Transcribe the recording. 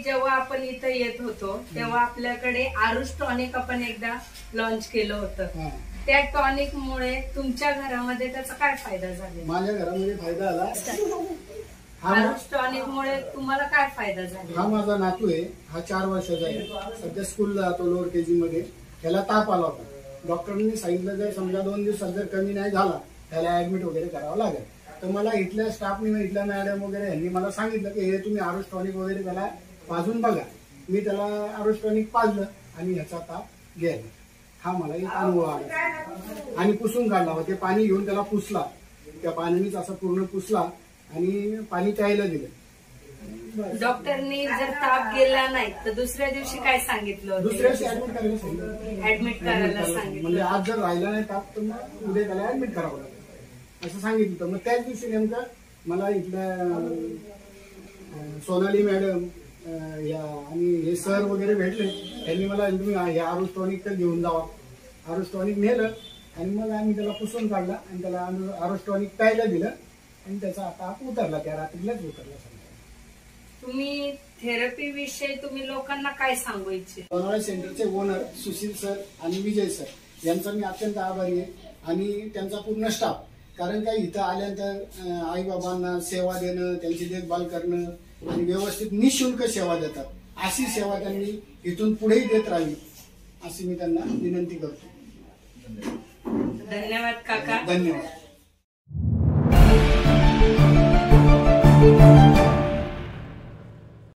जेव्हा आपण इथं येत होतो तेव्हा आपल्याकडे आरुष टॉनिक आपण एकदा लॉन्च केलं होतं. त्या टॉनिक मुळे तुमच्या घरामध्ये त्याचा काय फायदा झाला? माझ्या घरामध्ये फायदा आला. आरुष टॉनिक मुळे तुम्हाला काय फायदा झाला? हा माझा नातू आहे, हा 4 वर्षाचा आहे, सध्या स्कूलला जातो लोअर केजी मध्ये. त्याला ताप आला होता. डॉक्टरांनी सांगितलं जर समजा 2 दिवसात जर कमी नाही झाला त्याला ऍडमिट वगैरे करावं लागेल. तर मला इथल्या स्टाफने, इथल्या मॅडम वगैरे यांनी मला सांगितलं की हे तुम्ही आरुष टॉनिक वगैरे त्याला पाजून बघा. मी त्याला आरुष टॉनिक पाजलं आणि ह्याचा ताप गेला. हा मला एक अनुभव आला. आणि पुसून काढला. ते पाणी घेऊन त्याला पुसला, त्या पाण्यानेच असं पूर्ण पुसला आणि पाणी प्यायला दिलं. डॉक्टरनी जर ताप गेला नाही तर दुसऱ्या दिवशी काय सांगितलं? दुसऱ्या दिवशी ऍडमिट करायला सांगितलं. ऍडमिट करायला सांगितलं. म्हणजे आज जर राहिला नाही ताप तर मग उद्या त्याला ऍडमिट करावं लागेल असं सांगितलं. मग त्याच दिवशी नेमकं मला इथल्या सोनाली मॅडम आणि हे सर वगैरे भेटले. त्यांनी मला तुम्ही हे आरुष टॉनिक तर घेऊन जावा. आरुष टॉनिक नेलं आणि मग आम्ही त्याला पुसून काढला आणि त्याला आरुष टॉनिक प्यायला दिलं आणि त्याचा ताप उतरला. त्या रात्रीलाच उतरला. तुम्ही थेरपी विषयी तुम्ही लोकांना काय सांगू इच्छिता? लोणावळा सेंटरचे ओनर सुशील सर आणि विजय सर यांचा मी अत्यंत आभारी आहे आणि त्यांचा पूर्ण स्टाफ. कारण काय इथं आल्यानंतर आईबाबांना सेवा देणं, त्यांची देखभाल करणं आणि व्यवस्थित निःशुल्क सेवा देतात. अशी सेवा त्यांनी इथून पुढेही देत राहावी अशी मी त्यांना विनंती करतो. धन्यवाद काका. धन्यवाद.